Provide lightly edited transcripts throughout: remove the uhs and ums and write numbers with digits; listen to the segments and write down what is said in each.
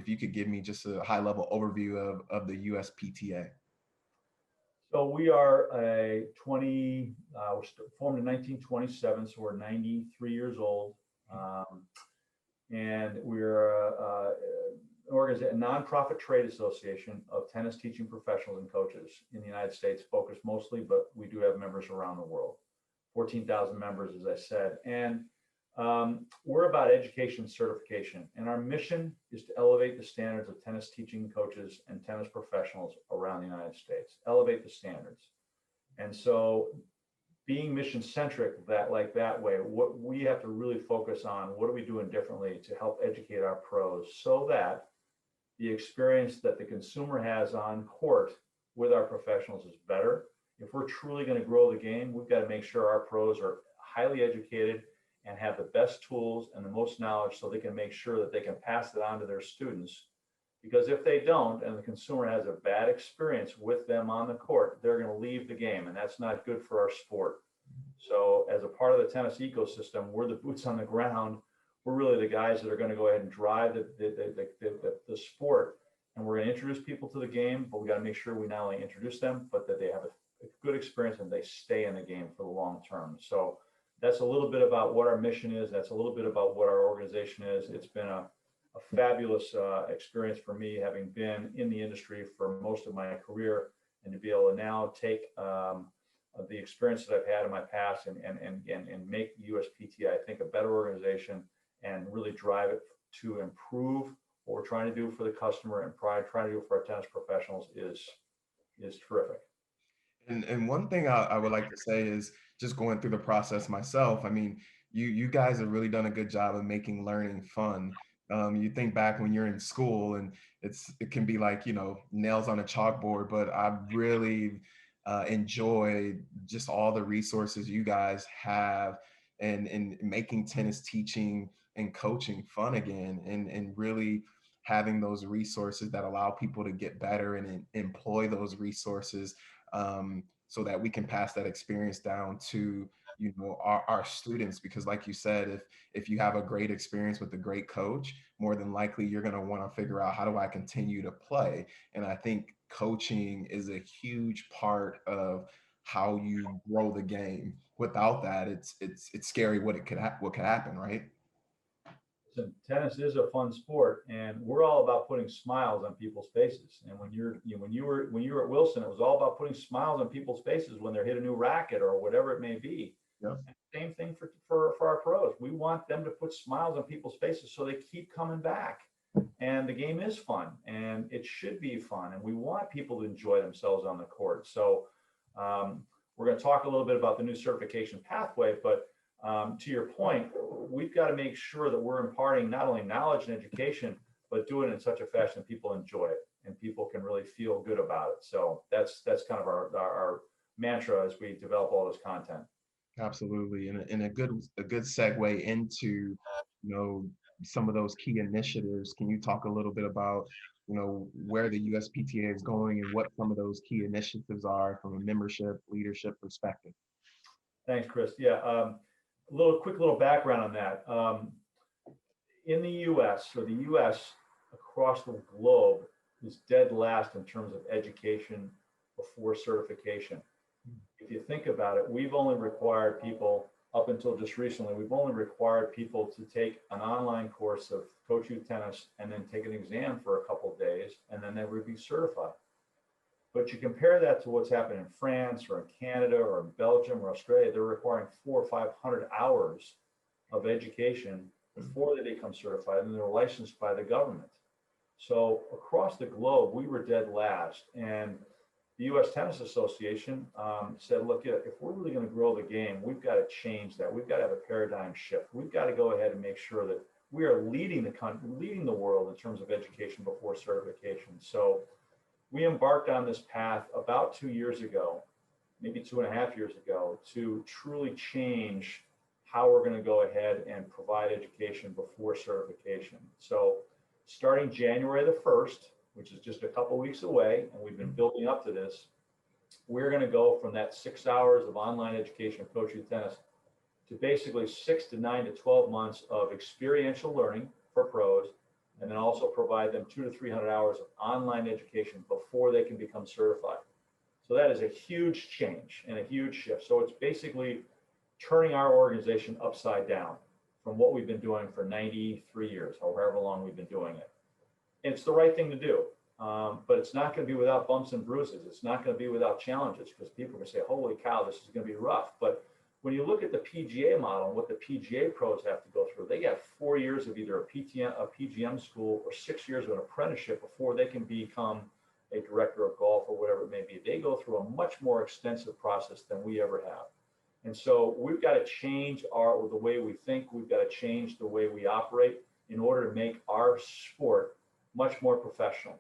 if you could give me just a high level overview of the USPTA. So we are we're formed in 1927, so we're 93 years old. And we're a nonprofit trade association of tennis teaching professionals and coaches in the United States, focused mostly, but we do have members around the world. 14,000 members, as I said. And we're about education certification. And our mission is to elevate the standards of tennis teaching coaches and tennis professionals around the United States, elevate the standards. And so being mission centric that way, what we have to really focus on, what are we doing differently to help educate our pros so that the experience that the consumer has on court with our professionals is better. If we're truly going to grow the game, we've got to make sure our pros are highly educated and have the best tools and the most knowledge so they can make sure that they can pass it on to their students. Because if they don't, and the consumer has a bad experience with them on the court, they're going to leave the game, and that's not good for our sport. So as a part of the tennis ecosystem, we're the boots on the ground. We're really the guys that are going to go ahead and drive the sport. And we're going to introduce people to the game, but we got to make sure we not only introduce them, but that they have a good experience and they stay in the game for the long term. So that's a little bit about what our mission is. That's a little bit about what our organization is. It's been a fabulous experience for me, having been in the industry for most of my career, and to be able to now take the experience that I've had in my past and make USPTA, I think, a better organization and really drive it to improve what we're trying to do for the customer and trying to do for our tennis professionals is terrific. And one thing I would like to say is, just going through the process myself, I mean, you guys have really done a good job of making learning fun. You think back when you're in school and it can be like, you know, nails on a chalkboard, but I really enjoy just all the resources you guys have and making tennis teaching and coaching fun again, and really having those resources that allow people to get better and employ those resources, so that we can pass that experience down to, you know, our students. Because like you said, if you have a great experience with a great coach, more than likely you're going to want to figure out, how do I continue to play? And I think coaching is a huge part of how you grow the game. Without that, it's scary what what could happen, right? Listen, tennis is a fun sport, and we're all about putting smiles on people's faces. And when you were at Wilson, it was all about putting smiles on people's faces when they hit a new racket or whatever it may be. Yeah. Same thing for our pros. We want them to put smiles on people's faces so they keep coming back. And the game is fun, and it should be fun, and we want people to enjoy themselves on the court. So we're going to talk a little bit about the new certification pathway, but to your point, we've got to make sure that we're imparting not only knowledge and education, but doing it in such a fashion that people enjoy it and people can really feel good about it. So that's kind of our mantra as we develop all this content. Absolutely. And a good segue into, you know, some of those key initiatives. Can you talk a little bit about, you know, where the USPTA is going and what some of those key initiatives are from a membership leadership perspective? Thanks, Chris. Yeah. Quick little background on that. In the US, or the US across the globe, is dead last in terms of education before certification. If you think about it, we've only required people, up until just recently, we've only required people to take an online course of Coach U Tennis and then take an exam for a couple of days, and then they would be certified. But you compare that to what's happened in France or in Canada or in Belgium or Australia, they're requiring 400 or 500 hours of education before they become certified, and they're licensed by the government. So across the globe, we were dead last. And the U.S. Tennis Association said, look, if we're really going to grow the game, we've got to change that. We've got to have a paradigm shift. We've got to go ahead and make sure that we are leading the world in terms of education before certification. So we embarked on this path about 2 years ago, maybe 2.5 years ago, to truly change how we're going to go ahead and provide education before certification. So starting January the 1st, which is just a couple weeks away, and we've been building up to this, we're going to go from that 6 hours of online education of Coach U Tennis to basically 6 to 9 to 12 months of experiential learning for pros, and then also provide them 200 to 300 hours of online education before they can become certified. So that is a huge change and a huge shift. So it's basically turning our organization upside down from what we've been doing for 93 years, however long we've been doing it. And it's the right thing to do. But it's not going to be without bumps and bruises. It's not going to be without challenges, because people are going to say, holy cow, this is going to be rough. But when you look at the PGA model and what the PGA pros have to go through, they got 4 years of either a PGM school, or 6 years of an apprenticeship before they can become a director of golf or whatever it may be. They go through a much more extensive process than we ever have. And so we've got to change the way we think. We've got to change the way we operate in order to make our sport much more professional.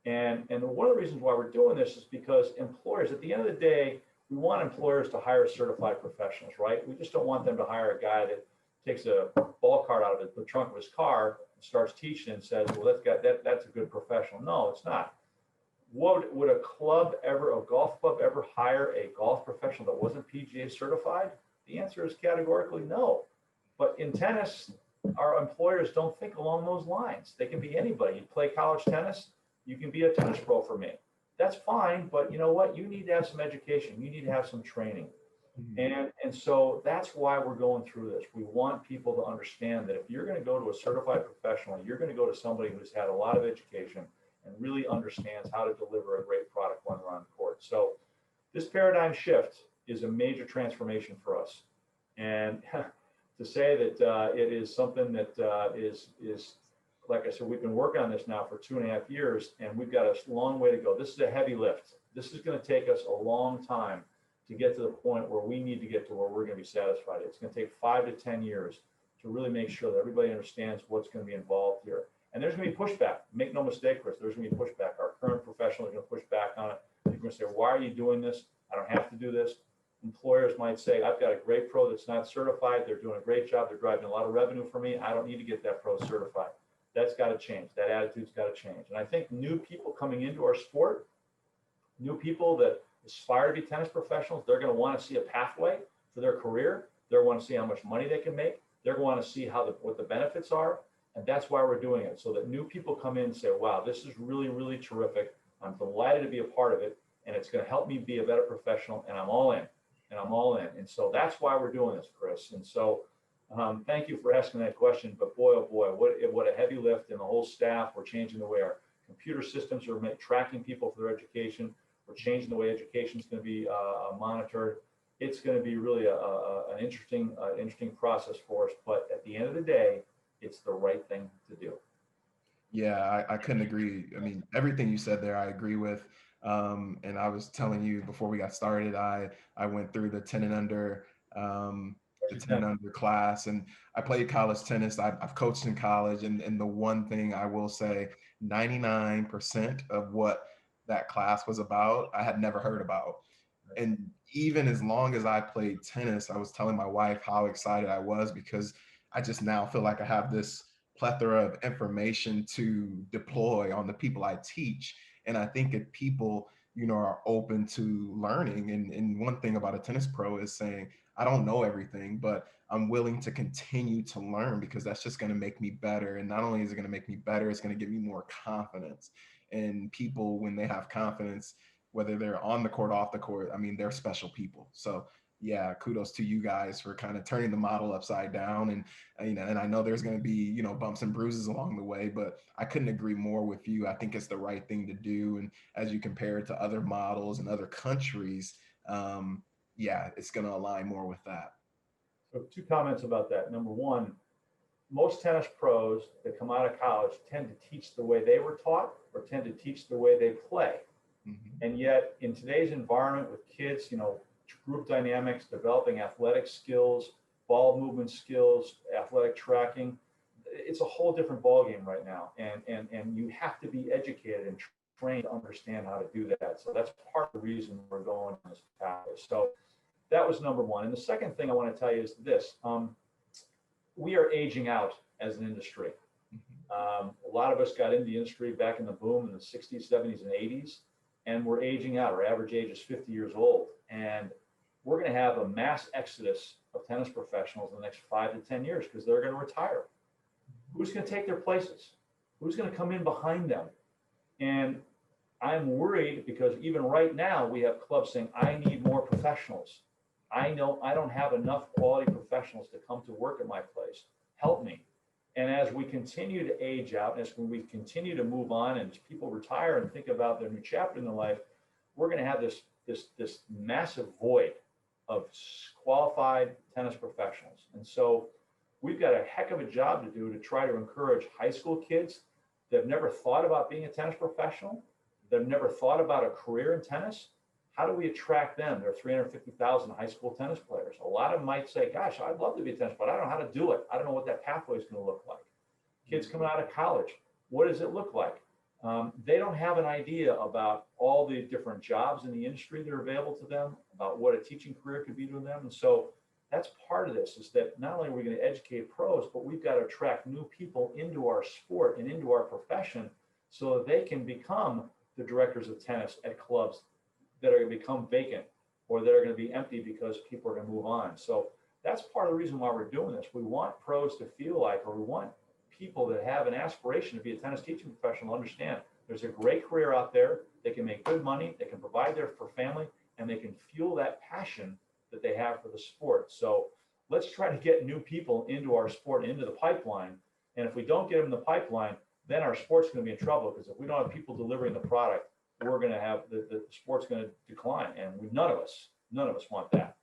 And one of the reasons why we're doing this is because employers, at the end of the day, we want employers to hire certified professionals, right? We just don't want them to hire a guy that takes a ball card out of the trunk of his car and starts teaching and says, well, that's a good professional. No, it's not. Would a golf club ever hire a golf professional that wasn't PGA certified? The answer is categorically no. But in tennis, our employers don't think along those lines. They can be anybody. You play college tennis, you can be a tennis pro for me. That's fine, but you know what? You need to have some education. You need to have some training. And so that's why we're going through this. We want people to understand that if you're going to go to a certified professional, you're going to go to somebody who's had a lot of education and really understands how to deliver a great product when they're on the court. So this paradigm shift is a major transformation for us. And to say that it is something that is, like I said, we've been working on this now for 2.5 years, and we've got a long way to go. This is a heavy lift. This is going to take us a long time to get to the point where we need to get to where we're going to be satisfied. It's going to take 5 to 10 years to really make sure that everybody understands what's going to be involved here. And there's going to be pushback. Make no mistake, Chris, there's going to be pushback. Our current professionals are going to push back on it. They're going to say, why are you doing this? I don't have to do this. Employers might say, I've got a great pro that's not certified. They're doing a great job. They're driving a lot of revenue for me. I don't need to get that pro certified. That's got to change. That attitude's got to change. And I think new people coming into our sport, new people that aspire to be tennis professionals, they're going to want to see a pathway for their career. They're going to see how much money they can make. They're going to want to see what the benefits are. And that's why we're doing it, so that new people come in and say, wow, this is really, really terrific. I'm delighted to be a part of it, and it's going to help me be a better professional, and I'm all in, and I'm all in. And so that's why we're doing this, Chris. And so thank you for asking that question. But boy, oh boy, what a heavy lift. And the whole staff, we're changing the way our computer systems are tracking people for their education. We're changing the way education is going to be monitored. It's going to be really an interesting process for us. But at the end of the day, it's the right thing to do. Yeah, I couldn't agree. I mean, everything you said there, I agree with. And I was telling you before we got started, I went through the 10 and under, the 10 and under class, and I played college tennis. I've coached in college, and the one thing I will say, 99% of what that class was about, I had never heard about. And even as long as I played tennis, I was telling my wife how excited I was, because I just now feel like I have this plethora of information to deploy on the people I teach. And I think if people, are open to learning, and one thing about a tennis pro is saying, I don't know everything, but I'm willing to continue to learn, because that's just going to make me better. And not only is it going to make me better, it's going to give me more confidence. And people, when they have confidence, whether they're on the court, off the court, I mean, they're special people. So yeah, kudos to you guys for kind of turning the model upside down. And and I know there's going to be bumps and bruises along the way, but I couldn't agree more with you. I think it's the right thing to do. And as you compare it to other models and other countries, yeah, it's going to align more with that. So 2 comments about that. Number one, most tennis pros that come out of college tend to teach the way they were taught, or tend to teach the way they play. Mm-hmm. And yet in today's environment with kids, group dynamics, developing athletic skills, ball movement skills, athletic tracking, it's a whole different ballgame right now. And you have to be educated and trained to understand how to do that. So that's part of the reason we're going on this pathway. So that was number one. And the second thing I want to tell you is this. We are aging out as an industry. A lot of us got into the industry back in the boom in the 60s, 70s, and 80s, and we're aging out. Our average age is 50 years old. And we're going to have a mass exodus of tennis professionals in the next 5 to 10 years, because they're going to retire. Who's going to take their places? Who's going to come in behind them? And I'm worried because even right now we have clubs saying, I need more professionals. I know I don't have enough quality professionals to come to work at my place. Help me. And as we continue to age out, and as we continue to move on, and as people retire and think about their new chapter in their life, we're going to have this massive void of qualified tennis professionals. And so we've got a heck of a job to do to try to encourage high school kids that have never thought about being a tennis professional, that have never thought about a career in tennis. How do we attract them? There are 350,000 high school tennis players. A lot of them might say, gosh, I'd love to be a tennis player. I don't know how to do it. I don't know what that pathway is going to look like. Kids coming out of college, what does it look like? They don't have an idea about all the different jobs in the industry that are available to them, about what a teaching career could be to them. And so that's part of this, is that not only are we going to educate pros, but we've got to attract new people into our sport and into our profession so that they can become the directors of tennis at clubs that are going to become vacant or that are going to be empty because people are going to move on. So that's part of the reason why we're doing this. We want pros to feel like, or we want people that have an aspiration to be a tennis teaching professional understand there's a great career out there. They can make good money. They can provide there for family, and they can fuel that passion that they have for the sport. So let's try to get new people into our sport, into the pipeline. And if we don't get them in the pipeline, then our sport's going to be in trouble, because if we don't have people delivering the product, we're going to have the sport's going to decline. And none of us want that.